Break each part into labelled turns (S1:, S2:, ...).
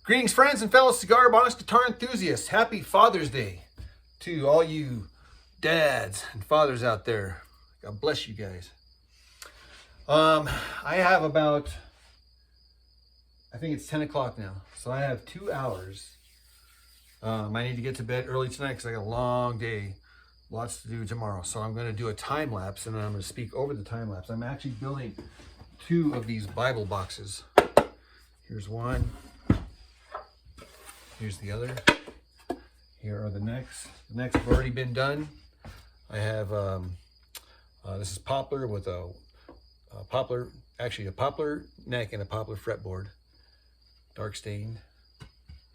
S1: Greetings, friends and fellow cigar bonus guitar enthusiasts. Happy Father's Day to all you dads and fathers out there. God bless you guys. I have about, I think it's 10 o'clock now. So I have 2 hours. I need to get to bed early tonight because I got a long day. Lots to do tomorrow. So I'm going to do a time lapse and then I'm going to speak over the time lapse. I'm actually building 2 of these Bible boxes. Here's one. Here's the other. Here are the necks. The necks have already been done. I have, this is poplar with a poplar neck and a poplar fretboard, dark stained.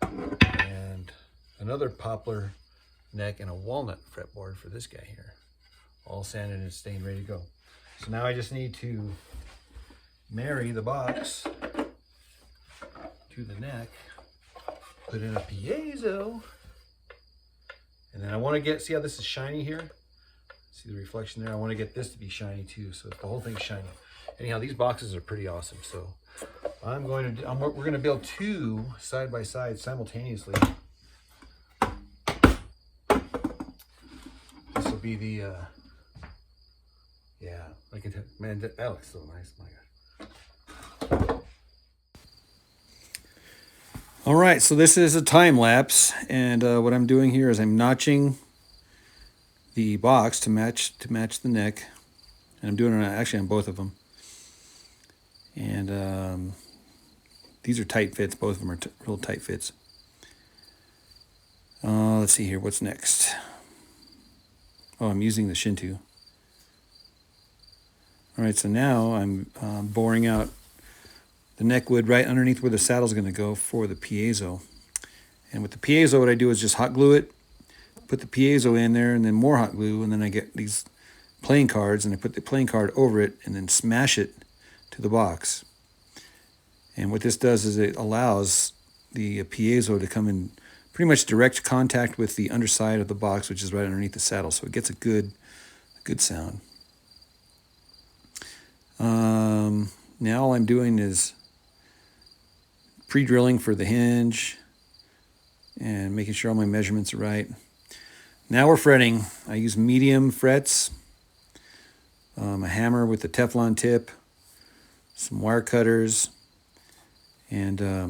S1: And another poplar neck and a walnut fretboard for this guy here. All sanded and stained, ready to go. So now I just need to marry the box to the neck. Put in a piezo, and then I want to get, see how this is shiny here? See the reflection there? I want to get this to be shiny too, so the whole thing's shiny. Anyhow, these boxes are pretty awesome. So I'm going to, we're going to build 2 side by side simultaneously. This will be the, yeah, man, that looks so nice, my God. All right, so this is a time lapse, and what I'm doing here is I'm notching the box to match the neck, and I'm doing it actually on both of them. And these are tight fits. Both of them are real tight fits. Let's see here. What's next? Oh, I'm using the Shinto. All right, so now I'm boring out the neck wood right underneath where the saddle's going to go for the piezo. And with the piezo, what I do is just hot glue it, put the piezo in there, and then more hot glue, and then I get these playing cards, and I put the playing card over it, and then smash it to the box. And what this does is it allows the piezo to come in pretty much direct contact with the underside of the box, which is right underneath the saddle, so it gets a good sound. Now all I'm doing is pre-drilling for the hinge and making sure all my measurements are right. Now we're fretting. I use medium frets, a hammer with a Teflon tip, some wire cutters, and I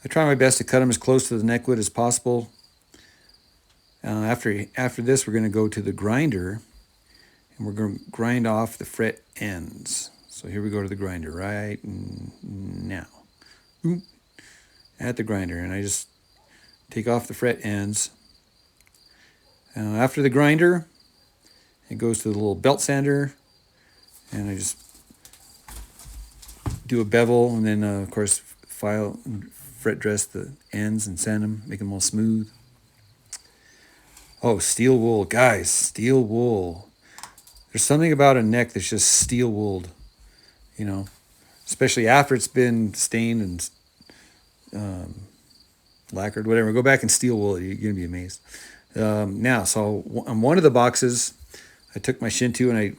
S1: try my best to cut them as close to the neck wood as possible. After this, we're going to go to the grinder, and we're going to grind off the fret ends. So here we go to the grinder right now. At the grinder, and I just take off the fret ends. After the grinder, it goes to the little belt sander, and I just do a bevel, and then of course file and fret dress the ends and sand them, make them all smooth. Oh, steel wool, guys, steel wool. There's something about a neck that's just steel wooled, you know, especially after it's been stained and lacquered, whatever. Go back and steel wool it, you're gonna be amazed. Now, so on one of the boxes, I took my Shinto and I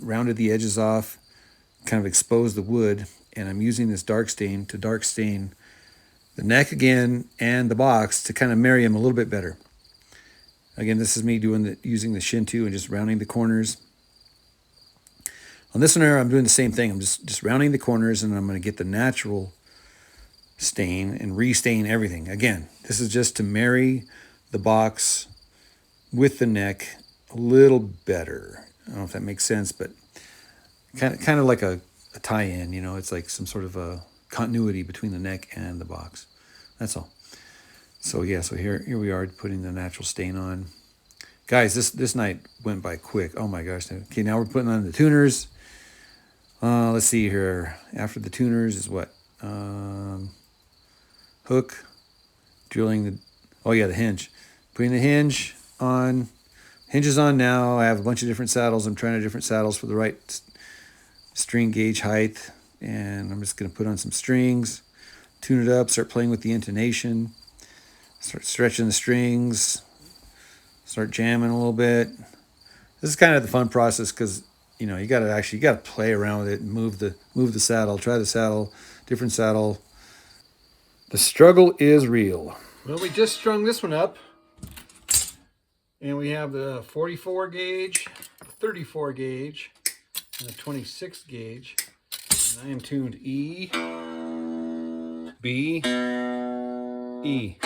S1: rounded the edges off, kind of exposed the wood, and I'm using this dark stain to dark stain the neck again and the box to kind of marry them a little bit better. Again, this is me using the Shinto and just rounding the corners. On this one here, I'm doing the same thing. I'm just rounding the corners, and I'm going to get the natural stain and restain everything. Again, this is just to marry the box with the neck a little better. I don't know if that makes sense, but kind of like a tie-in, you know, it's like some sort of a continuity between the neck and the box. That's all. So yeah, so here we are putting the natural stain on. Guys, this night went by quick. Oh my gosh. Okay, now we're putting on the tuners. Let's see here. After the tuners is what? Hook, drilling the hinge. Putting the hinge on. Hinge is on now. I have a bunch of different saddles. I'm trying different saddles for the right string gauge height. And I'm just going to put on some strings, tune it up, start playing with the intonation, start stretching the strings, start jamming a little bit. This is kind of the fun process because, you got to play around with it and move the saddle, try the saddle, different saddle, The struggle is real. Well, we just strung this one up. And we have the 44 gauge, 34 gauge, and the 26 gauge. And I am tuned E, B, E.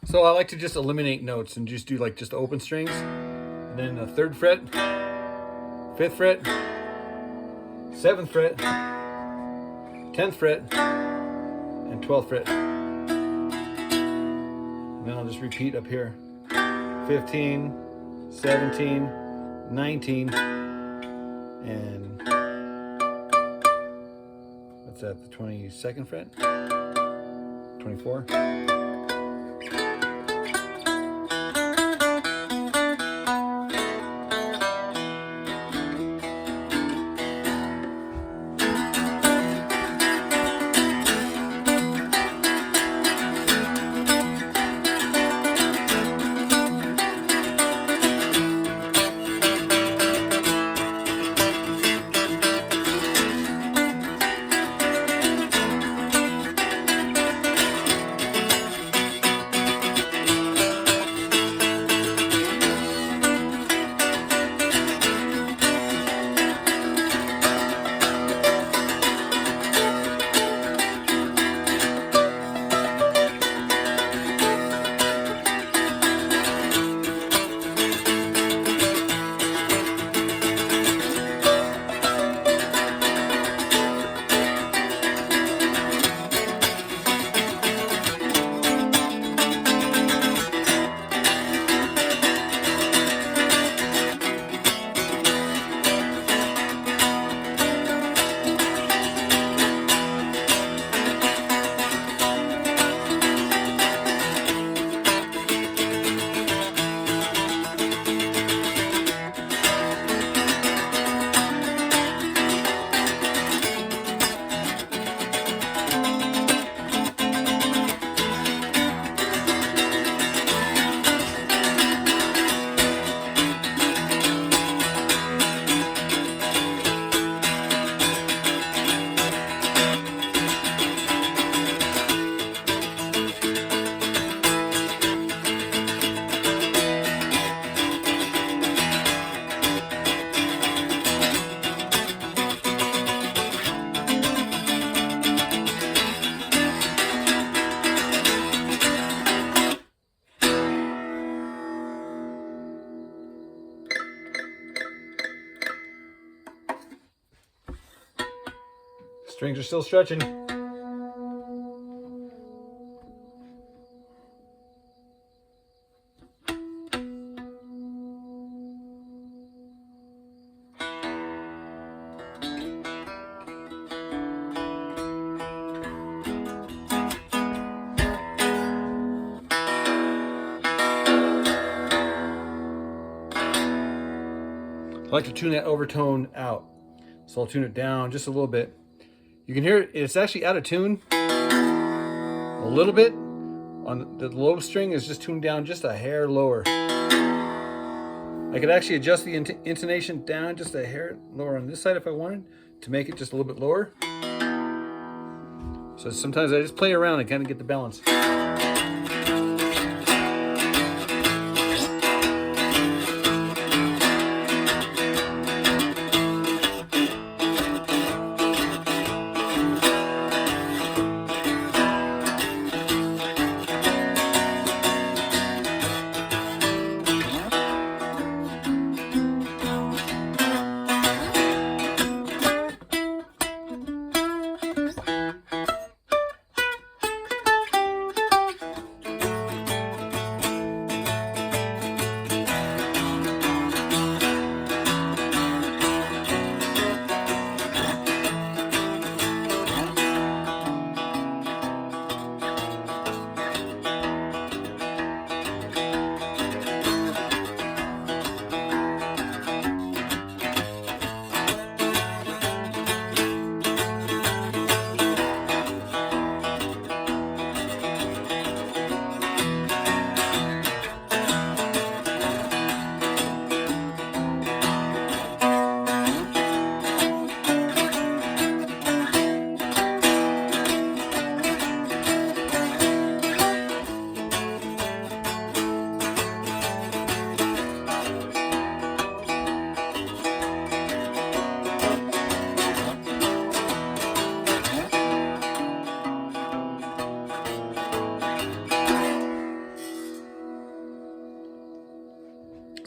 S1: So I like to just eliminate notes and just do like just open strings. And then the 3rd fret, 5th fret, 7th fret, 10th fret, and 12th fret. And then I'll just repeat up here. 15, 17, 19, and what's that, the 22nd fret? 24. Strings are still stretching. I like to tune that overtone out. So I'll tune it down just a little bit. You can hear it, it's actually out of tune a little bit. On the low string is just tuned down just a hair lower. I could actually adjust the intonation down just a hair lower on this side if I wanted to make it just a little bit lower. So sometimes I just play around and kind of get the balance.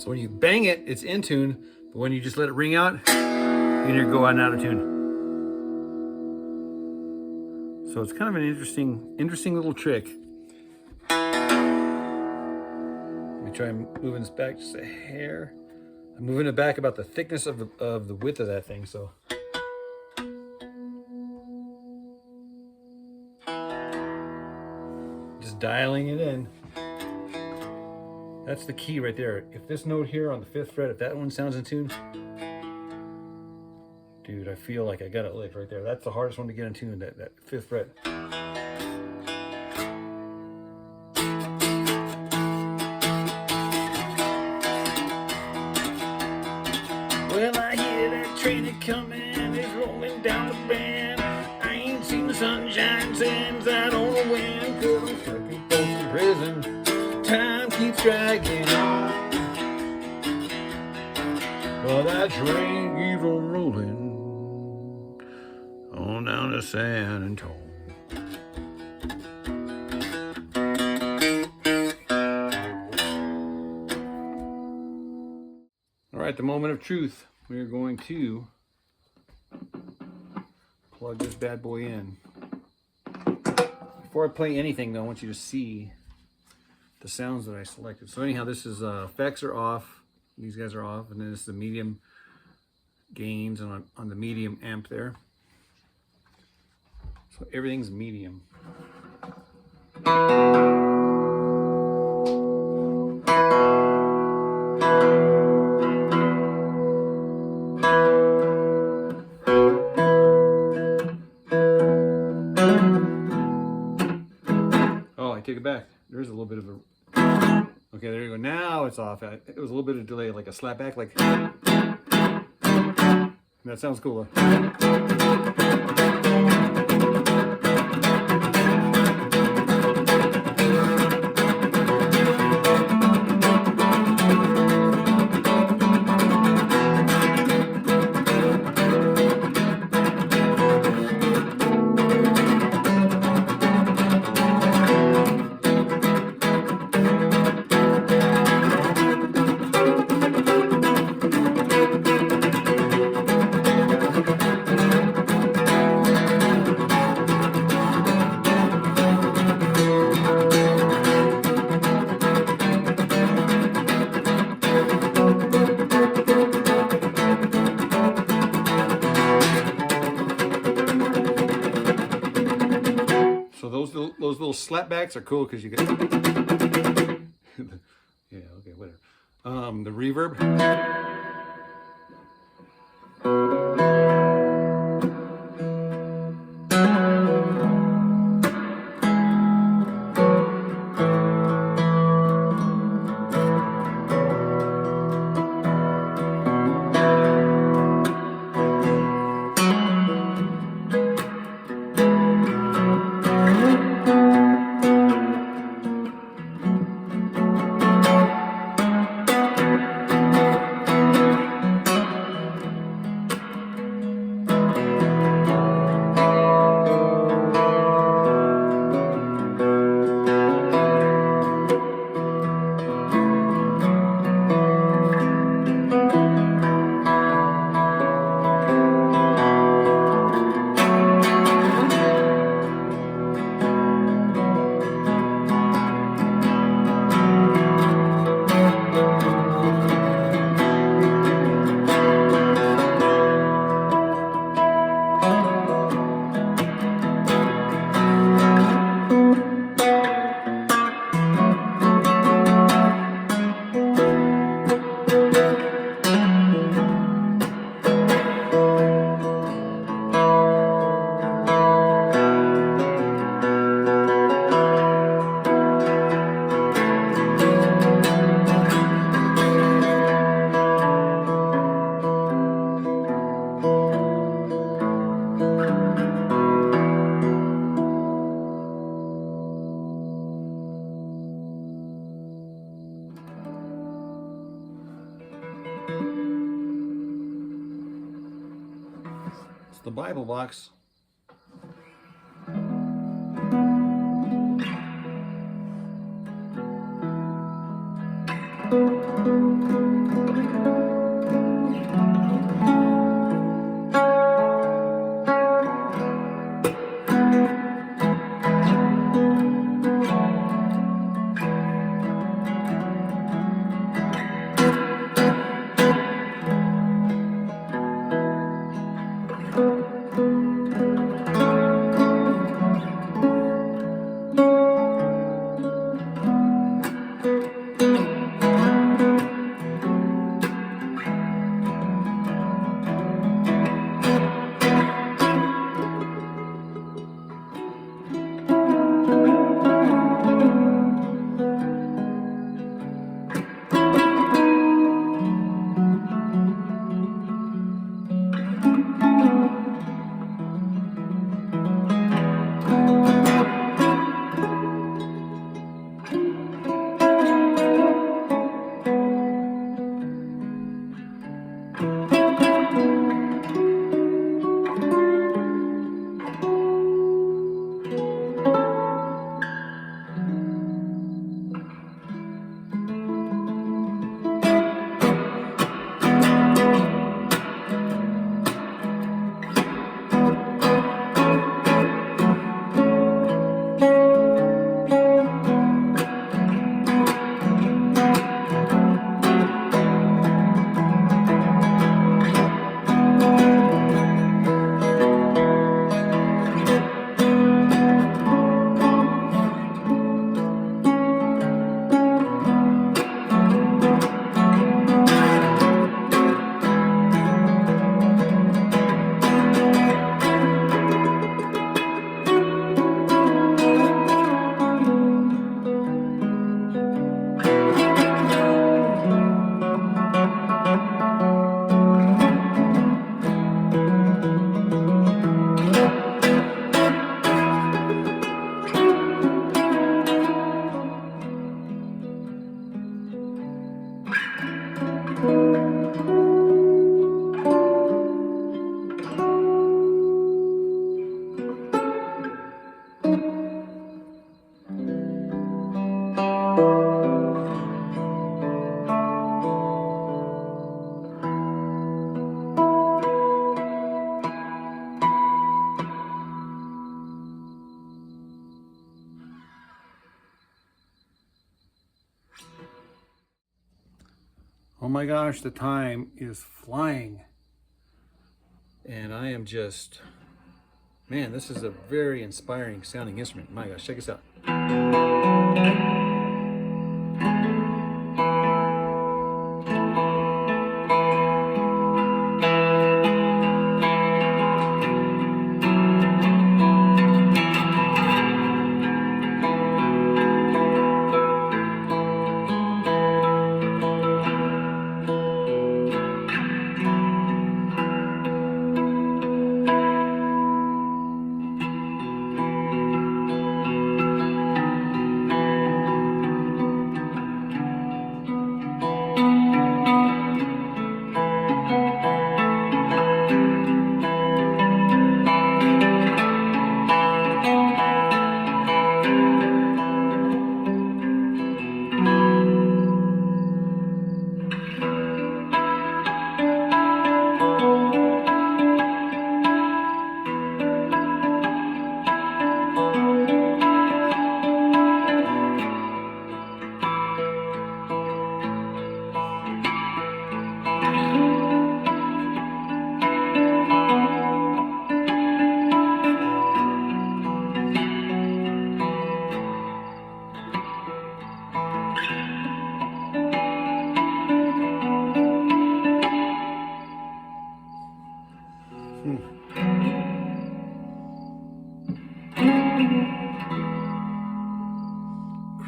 S1: So when you bang it, it's in tune, but when you just let it ring out, you can go out of tune. So it's kind of an interesting little trick. Let me try moving this back just a hair. I'm moving it back about the thickness of the width of that thing, so. Just dialing it in. That's the key right there. If this note here on the 5th fret, if that one sounds in tune, dude, I feel like I got it licked right there. That's the hardest one to get in tune, that 5th fret. Well, I hear that train a-coming, it's rolling down the bend. I ain't seen the sunshine since I don't know when. 'Cause I'm stuck in Folsom Prison, time keeps dragging on. But that train keeps on rolling on down to San Antonio. All right, the moment of truth. We are going to plug this bad boy in. Before I play anything though, I want you to see the sounds that I selected. So anyhow, this is effects are off. These guys are off, and then it's the medium gains on the medium amp there. So everything's medium. Oh, I take it back. There's a little bit of a... Okay, there you go. Now it's off. It was a little bit of delay, like a slap back, like... That sounds cooler. Those little slapbacks are cool because you get yeah, okay, whatever. The reverb. It's the Bible box. Oh my gosh, the time is flying. And I am just, man, this is a very inspiring sounding instrument. My gosh, check this out.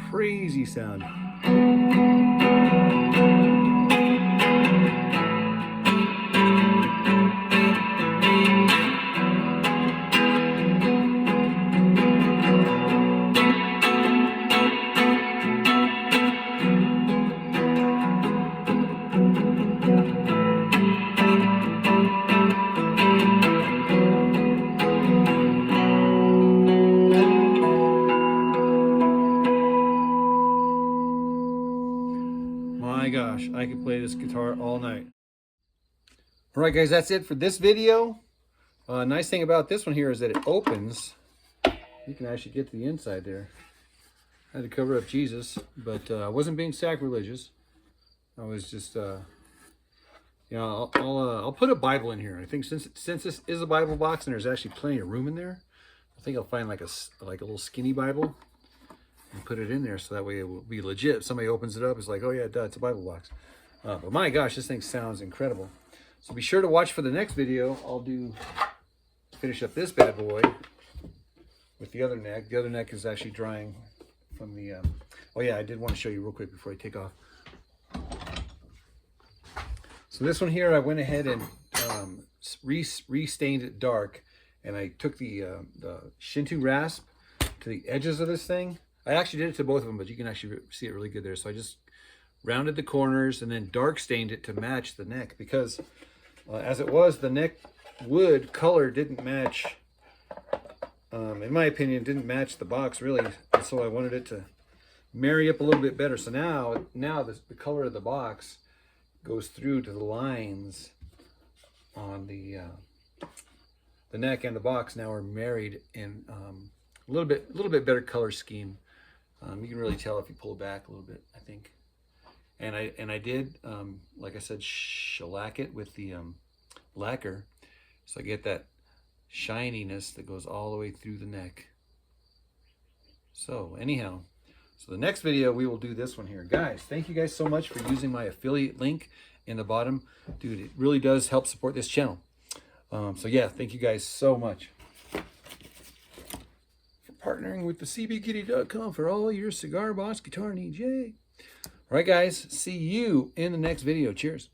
S1: Crazy sound. my gosh, I could play this guitar all night. All right, guys, that's it for this video. Nice thing about this one here is that it opens. You can actually get to the inside there. I had to cover up Jesus, but I wasn't being sacrilegious. I was just, you know, I'll put a Bible in here. I think since this is a Bible box and there's actually plenty of room in there, I think I'll find like a little skinny Bible and put it in there so that way it will be legit. If somebody opens it up, it's like, oh yeah, duh, it's a Bible box. But my gosh, this thing sounds incredible. So be sure to watch for the next video. I'll finish up this bad boy with the other neck. The other neck is actually drying from the, oh yeah, I did want to show you real quick before I take off. So this one here, I went ahead and restained it dark, and I took the Shinto rasp to the edges of this thing. I actually did it to both of them, but you can actually see it really good there. So I just rounded the corners and then dark stained it to match the neck, because as it was, the neck wood color didn't match, in my opinion, didn't match the box really. And so I wanted it to marry up a little bit better. So now the color of the box goes through to the lines on the neck, and the box now are married in a little bit better color scheme. You can really tell if you pull it back a little bit, I think. And I did, like I said, shellac it with the lacquer, so I get that shininess that goes all the way through the neck. So anyhow, so the next video we will do this one here. Guys, thank you guys so much for using my affiliate link in the bottom. Dude, it really does help support this channel. So yeah, thank you guys so much for partnering with the CBGitty.com for all your cigar box guitar needs. Yay! All right, guys, see you in the next video. Cheers.